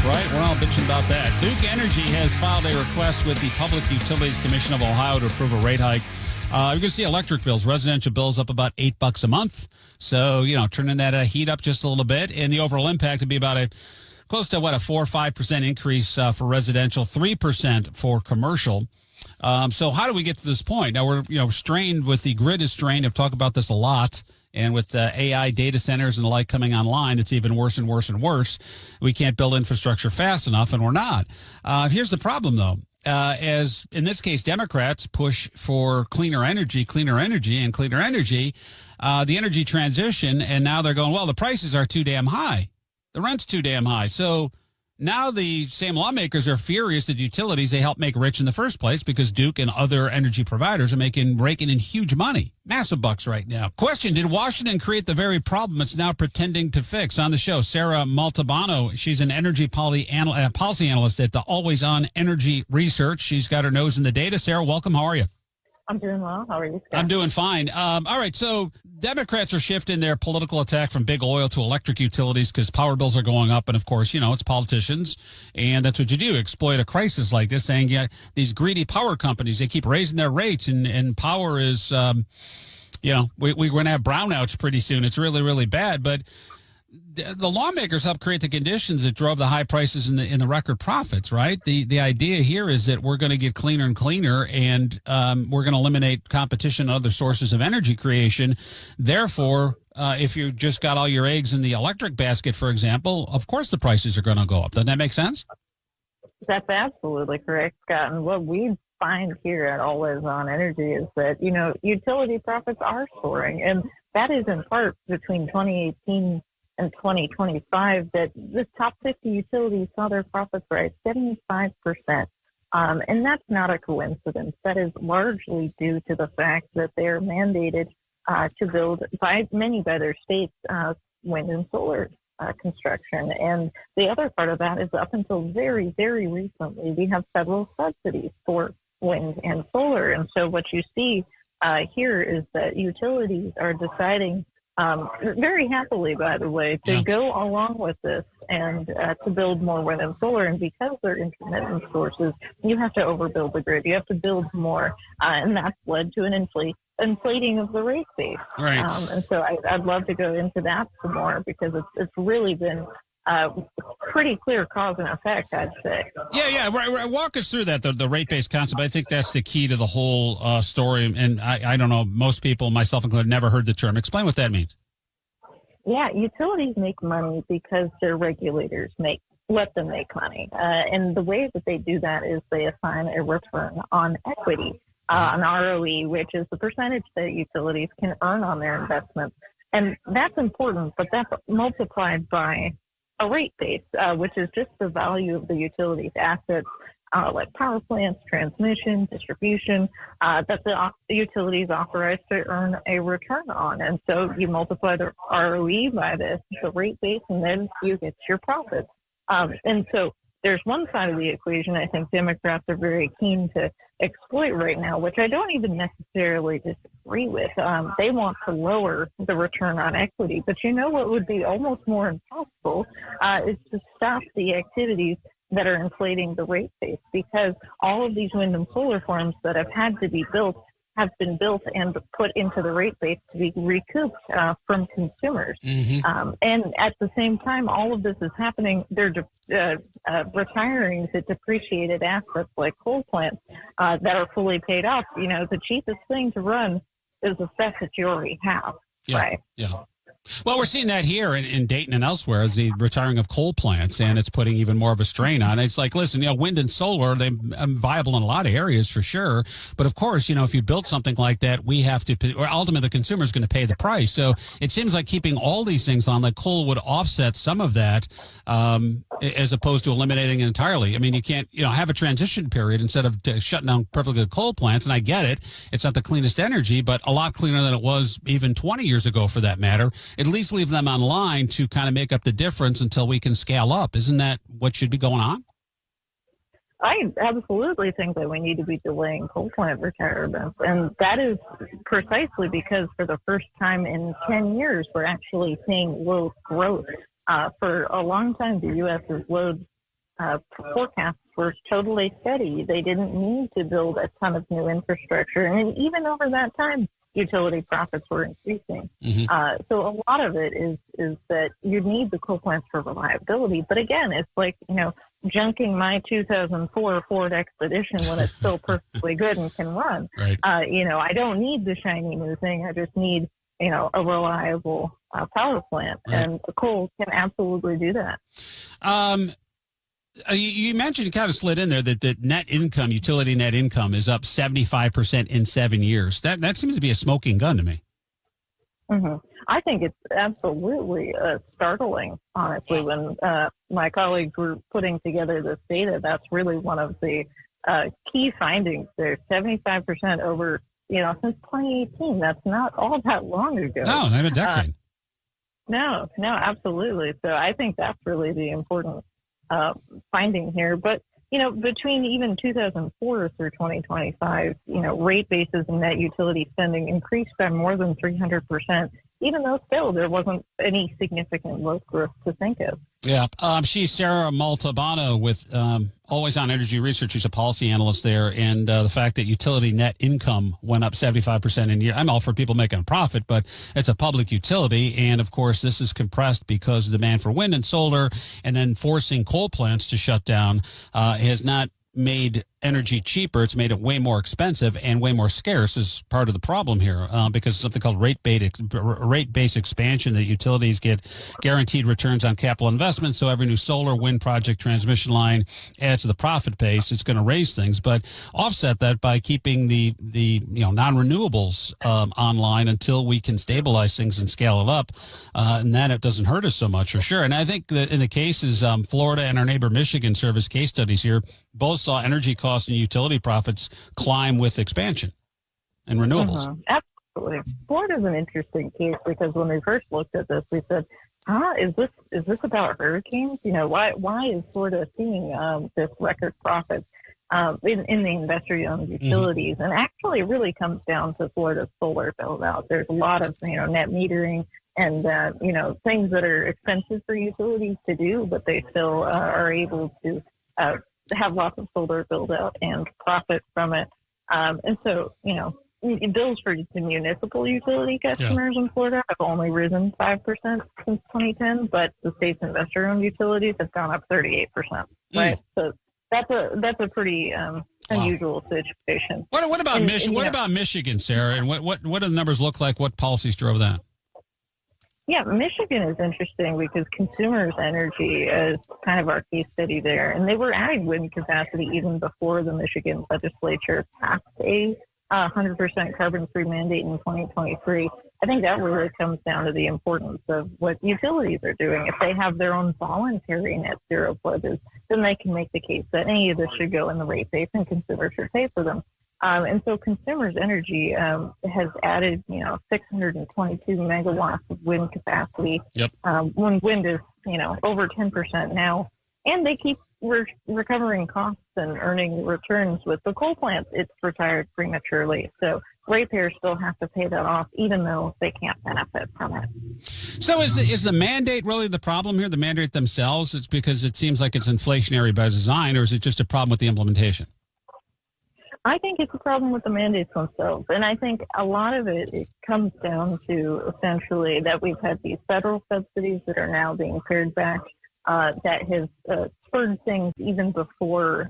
right? We're all bitching about that. Duke Energy has filed a request with the Public Utilities Commission of Ohio to approve a rate hike. You're going to see electric bills, residential bills up about $8 a month. So, turning that heat up just a little bit. And the overall impact would be about close to, a 4 or 5% increase for residential, 3% for commercial. So how do we get to this point? Now, we're, strained with the grid is strained. I've talked about this a lot. And with AI data centers and the like coming online, it's even worse and worse and worse. We can't build infrastructure fast enough, and we're not. Here's the problem, though. As in this case, Democrats push for cleaner energy, the energy transition, and now they're going, well, the prices are too damn high. The rent's too damn high. So now the same lawmakers are furious that utilities they help make rich in the first place because Duke and other energy providers are raking in huge money, massive bucks right now. Question, did Washington create the very problem it's now pretending to fix? On the show, Sarah Montalbano, she's an energy policy analyst at the Always On Energy Research. She's got her nose in the data. Sarah, welcome. How are you? I'm doing well. How are you, Scott? I'm doing fine. All right, so Democrats are shifting their political attack from big oil to electric utilities because power bills are going up. And, of course, it's politicians. And that's what you do, exploit a crisis like this, saying, these greedy power companies, they keep raising their rates. And power is, we're going to have brownouts pretty soon. It's really, really bad. But the lawmakers helped create the conditions that drove the high prices in the record profits, right? The idea here is that we're going to get cleaner and cleaner, and we're going to eliminate competition and other sources of energy creation. Therefore, if you just got all your eggs in the electric basket, for example, of course the prices are going to go up. Doesn't that make sense? That's absolutely correct, Scott. And what we find here at Always On Energy is that, utility profits are soaring. And that is in part between 2018 and 2025 that the top 50 utilities saw their profits rise 75%. And that's not a coincidence. That is largely due to the fact that they are mandated to build by their states wind and solar construction. And the other part of that is up until very, very recently, we have federal subsidies for wind and solar. And so what you see here is that utilities are deciding very happily, by the way, to go along with this and to build more wind and solar. And because they're intermittent sources, you have to overbuild the grid. You have to build more. And that's led to an inflating of the rate base. Right. And so I'd love to go into that some more because it's really been pretty clear cause and effect, I'd say. Yeah. Right. Walk us through that, the rate-based concept. I think that's the key to the whole story. And I don't know, most people, myself included, never heard the term. Explain what that means. Yeah, utilities make money because their regulators let them make money. And the way that they do that is they assign a return on equity, an ROE, which is the percentage that utilities can earn on their investments. And that's important, but that's multiplied by a rate base, which is just the value of the utilities assets, like power plants, transmission, distribution, that the utilities authorized to earn a return on. And so you multiply the ROE by the rate base, and then you get your profits. And so there's one side of the equation I think Democrats are very keen to exploit right now, which I don't even necessarily disagree with. They want to lower the return on equity. But what would be almost more impossible is to stop the activities that are inflating the rate base, because all of these wind and solar farms that have had to be built have been built and put into the rate base to be recouped from consumers. Mm-hmm. And at the same time, all of this is happening. They're retiring the depreciated assets like coal plants that are fully paid off. The cheapest thing to run is the stuff that you already have. Yeah, right? Yeah. Well, we're seeing that here in Dayton and elsewhere, is the retiring of coal plants, and it's putting even more of a strain on it. It's like, listen, wind and solar, they're viable in a lot of areas for sure. But of course, if you build something like that, we have to, or ultimately the consumer is going to pay the price. So it seems like keeping all these things on, like coal would offset some of that, as opposed to eliminating it entirely. I mean, you can't, have a transition period instead of shutting down perfectly good coal plants. And I get it. It's not the cleanest energy, but a lot cleaner than it was even 20 years ago for that matter. At least leave them online to kind of make up the difference until we can scale up. Isn't that what should be going on? I absolutely think that we need to be delaying coal plant retirements. And that is precisely because for the first time in 10 years, we're actually seeing load growth. For a long time, the U.S.'s load forecasts were totally steady. They didn't need to build a ton of new infrastructure. And even over that time, utility profits were increasing. So a lot of it is that you need the coal plants for reliability. But again, it's like, junking my 2004 Ford Expedition when it's still perfectly good and can run. Right. I don't need the shiny new thing. I just need, a reliable power plant. Right. And coal can absolutely do that. You mentioned, you kind of slid in there that net income, utility net income, is up 75% in 7 years. That seems to be a smoking gun to me. I think it's absolutely startling, honestly. When my colleagues were putting together this data, that's really one of the key findings there. 75% over, since 2018. That's not all that long ago. No, not a decade. No, absolutely. So I think that's really the important finding here. But, between even 2004 through 2025, rate bases and net utility spending increased by more than 300%, even though still there wasn't any significant load growth to think of. Yeah. She's Sarah Montalbano with Always On Energy Research. She's a policy analyst there. And the fact that utility net income went up 75% in a year. I'm all for people making a profit, but it's a public utility. And, of course, this is compressed because of demand for wind and solar, and then forcing coal plants to shut down has not made energy cheaper. It's made it way more expensive and way more scarce is part of the problem here, because something called rate-based expansion, that utilities get guaranteed returns on capital investments. So every new solar, wind project, transmission line adds to the profit base. It's going to raise things, but offset that by keeping the non-renewables online until we can stabilize things and scale it up, and then it doesn't hurt us so much, for sure. And I think that in the cases, Florida and our neighbor Michigan serve as case studies here. Both saw energy costs and utility profits climb with expansion and renewables. Absolutely. Florida's an interesting case because when we first looked at this, we said, is this about hurricanes? Why is Florida seeing this record profit in the investor-owned utilities? And actually it really comes down to Florida's solar build-out. There's a lot of, net metering and, things that are expensive for utilities to do, but they still are able to have lots of solar build out and profit from it. And so, bills for the municipal utility customers in Florida have only risen 5% since 2010, but the state's investor-owned utilities have gone up 38%. Right. So that's a pretty unusual situation. What about Michigan? What about Michigan, Sarah? And what do the numbers look like? What policies drove that? Yeah, Michigan is interesting because Consumers Energy is kind of our case study there. And they were adding wind capacity even before the Michigan legislature passed a 100% carbon-free mandate in 2023. I think that really comes down to the importance of what utilities are doing. If they have their own voluntary net zero pledges, then they can make the case that any of this should go in the rate base and consumers should pay for them. And so Consumers Energy has added, 622 megawatts of wind capacity. Yep. When wind is, over 10% now, and they keep recovering costs and earning returns. With the coal plants, it's retired prematurely. So ratepayers still have to pay that off, even though they can't benefit from it. So is the mandate really the problem here? The mandate themselves? It's because it seems like it's inflationary by design, or is it just a problem with the implementation? I think it's a problem with the mandates themselves. And I think a lot of it comes down to essentially that we've had these federal subsidies that are now being pared back, that has spurred things even before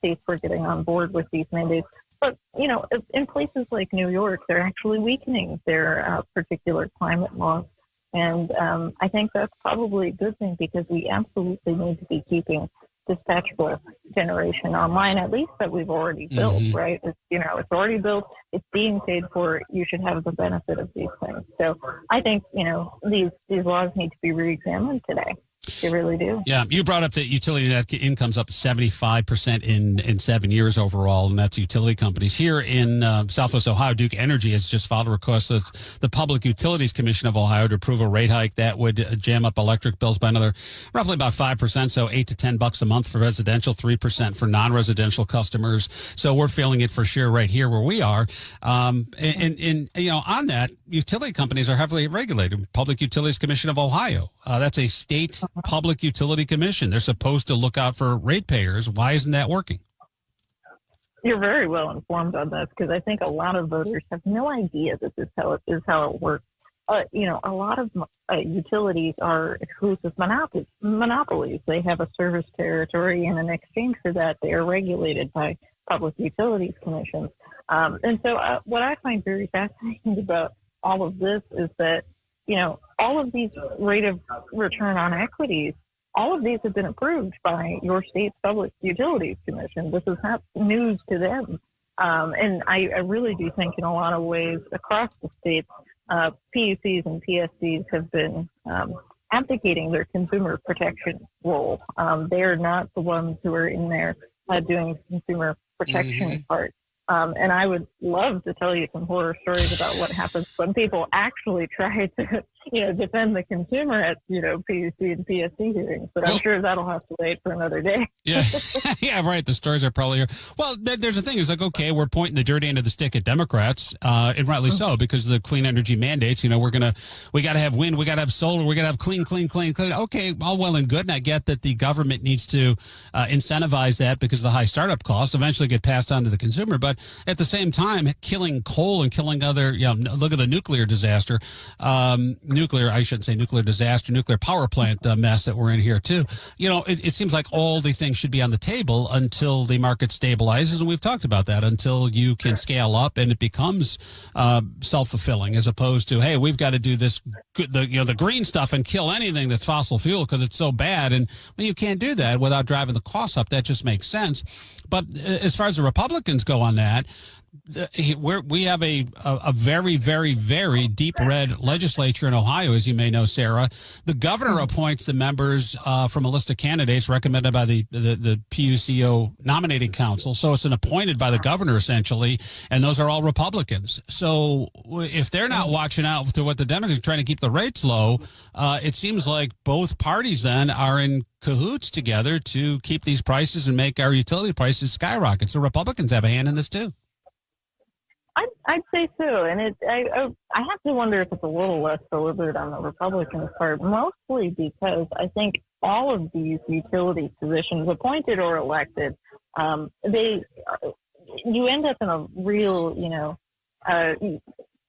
states were getting on board with these mandates. But, in places like New York, they're actually weakening their particular climate laws. And I think that's probably a good thing because we absolutely need to be keeping dispatchable generation online, at least that we've already built, right? It's already built. It's being paid for. You should have the benefit of these things. So I think, these laws need to be reexamined today. They really do. Yeah, you brought up that utility net income's up 75% in 7 years overall, and that's utility companies. Here in Southwest Ohio, Duke Energy has just filed a request with the Public Utilities Commission of Ohio to approve a rate hike that would jam up electric bills by another roughly about 5%, so $8 to $10 a month for residential, 3% for non-residential customers. So we're feeling it for sure right here where we are. And on that, utility companies are heavily regulated. Public Utilities Commission of Ohio. That's a state Public Utility Commission. They're supposed to look out for ratepayers. Why isn't that working? You're very well informed on this, because I think a lot of voters have no idea that this is how it works. A lot of utilities are exclusive monopolies. They have a service territory, and in exchange for that, they are regulated by public utilities commissions. And so what I find very fascinating about all of this is that, all of these rate of return on equities, all of these have been approved by your state's public utilities commission. This is not news to them. And I really do think in a lot of ways across the states, PUCs and PSCs have been abdicating their consumer protection role. They are not the ones who are in there doing the consumer protection part. And I would love to tell you some horror stories about what happens when people actually try to, defend the consumer at, PUC and PSC hearings. But I'm sure that'll have to wait for another day. Yeah, yeah, right. The stories are probably here. Well, there's the thing. It's like, okay, we're pointing the dirty end of the stick at Democrats, and rightly so, because of the clean energy mandates. We got to have wind, we got to have solar, we got to have clean. Okay, all well and good. And I get that the government needs to incentivize that because of the high startup costs eventually get passed on to the consumer. But at the same time, killing coal and killing other, look at the nuclear disaster, nuclear power plant mess that we're in here too. It seems like all the things should be on the table until the market stabilizes, and we've talked about that, until you can scale up and it becomes self-fulfilling, as opposed to, hey, we've got to do this, the green stuff and kill anything that's fossil fuel because it's so bad. And you can't do that without driving the costs up. That just makes sense. But as far as the Republicans go on that, we have a very, very, very deep red legislature in Ohio, as you may know, Sarah. The governor appoints the members from a list of candidates recommended by the PUCO nominating council. So it's appointed by the governor, essentially, and those are all Republicans. So if they're not watching out to what the Democrats are trying to keep the rates low, it seems like both parties then are in cahoots together to keep these prices and make our utility prices skyrocket. So Republicans have a hand in this, too. I'd say so, and I have to wonder if it's a little less deliberate on the Republicans' part, mostly because I think all of these utility positions, appointed or elected, you end up in a real,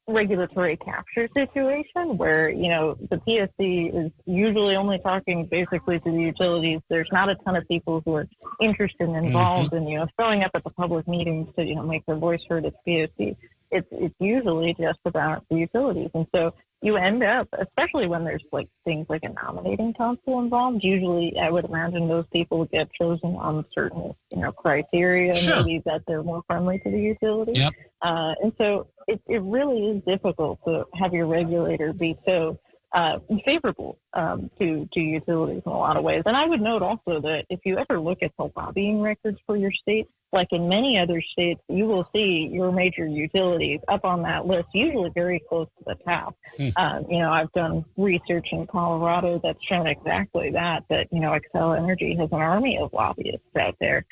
regulatory capture situation where, the PSC is usually only talking basically to the utilities. There's not a ton of people who are interested and involved in, showing up at the public meetings to, make their voice heard at PSC. It's usually just about the utilities. And so you end up, especially when there's things like a nominating council involved, usually I would imagine those people get chosen on certain, criteria, maybe that they're more friendly to the utilities. Yep. And so it really is difficult to have your regulator be so favorable to utilities in a lot of ways. And I would note also that if you ever look at the lobbying records for your state, like in many other states, you will see your major utilities up on that list, usually very close to the top. I've done research in Colorado that's shown exactly that Xcel Energy has an army of lobbyists out there,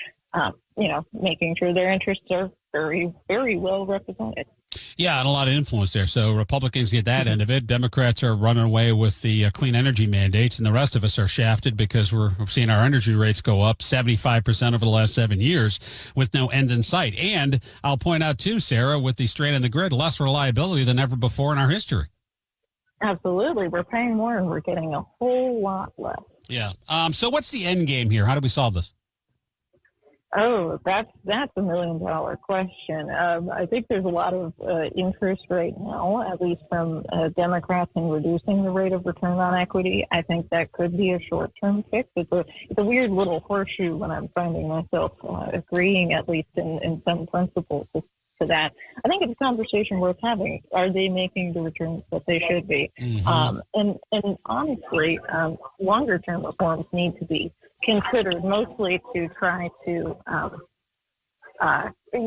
making sure their interests are very, very well represented. Yeah, and a lot of influence there. So Republicans get that end of it. Democrats are running away with the clean energy mandates, and the rest of us are shafted because we're seeing our energy rates go up 75% over the last 7 years with no end in sight. And I'll point out, too, Sarah, with the strain on the grid, less reliability than ever before in our history. Absolutely. We're paying more, and we're getting a whole lot less. Yeah. So what's the end game here? How do we solve this? Oh, that's $1 million question. I think there's a lot of interest right now, at least from Democrats, in reducing the rate of return on equity. I think that could be a short-term fix. It's a weird little horseshoe when I'm finding myself agreeing, at least in some principles, to that. I think it's a conversation worth having. Are they making the returns that they should be? And honestly, longer-term reforms need to be considered, mostly to try to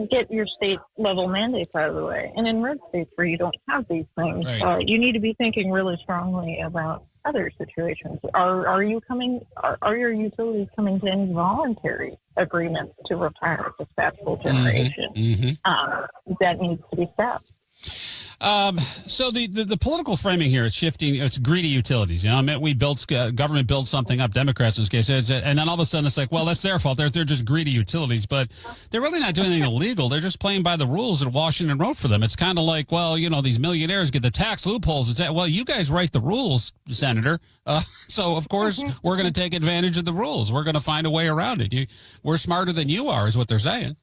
get your state level mandates out of the way. And in red states where you don't have these things, you need to be thinking really strongly about other situations. Are your utilities coming to any voluntary agreements to retire dispatchable generation? That needs to be stopped. So the political framing here is shifting. It's greedy utilities. You know, I mean, government builds something up, Democrats in this case, and then all of a sudden it's like, well, that's their fault. They're just greedy utilities, but they're really not doing anything illegal. They're just playing by the rules that Washington wrote for them. It's kind of like, well, you know, these millionaires get the tax loopholes. It's well, you guys write the rules, Senator. So of course we're going to take advantage of the rules. We're going to find a way around it. We're smarter than you are, is what they're saying.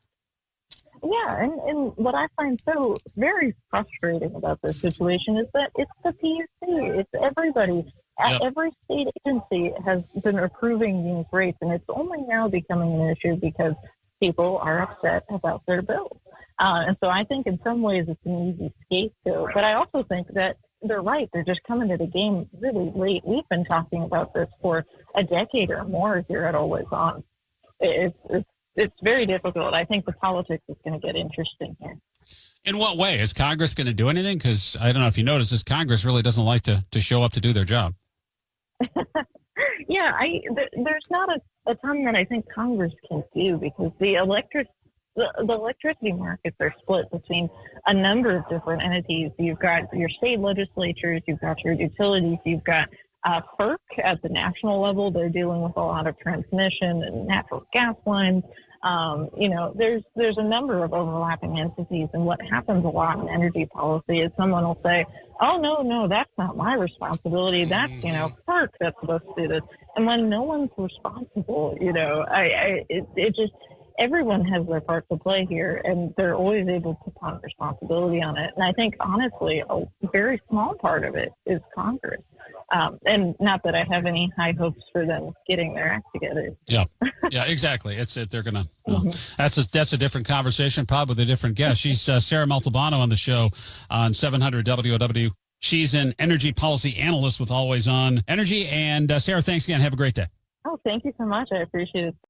Yeah, and what I find so very frustrating about this situation is that it's the PUC. It's everybody. Yep. Every state agency has been approving these rates, and it's only now becoming an issue because people are upset about their bills. And so I think in some ways it's an easy scapegoat. But I also think that they're right. They're just coming to the game really late. We've been talking about this for a decade or more here at Always On. It's very difficult. I think the politics is going to get interesting here. In what way? Is Congress going to do anything? Because I don't know if you notice, this Congress really doesn't like to show up to do their job. Yeah, there's not a ton that I think Congress can do because the electricity markets are split between a number of different entities. You've got your state legislatures, you've got your utilities, you've got FERC at the national level. They're dealing with a lot of transmission and natural gas lines. You know, there's a number of overlapping entities, and what happens a lot in energy policy is someone will say, "Oh no, that's not my responsibility. That's FERC that's supposed to do this." And when no one's responsible, it just everyone has their part to play here, and they're always able to put responsibility on it. And I think honestly, a very small part of it is Congress. And not that I have any high hopes for them getting their act together. Yeah, exactly. They're gonna. That's a different conversation, probably with a different guest. She's Sarah Montalbano on the show on 700 WOW. She's an energy policy analyst with Always On Energy. And Sarah, thanks again. Have a great day. Oh, thank you so much. I appreciate it.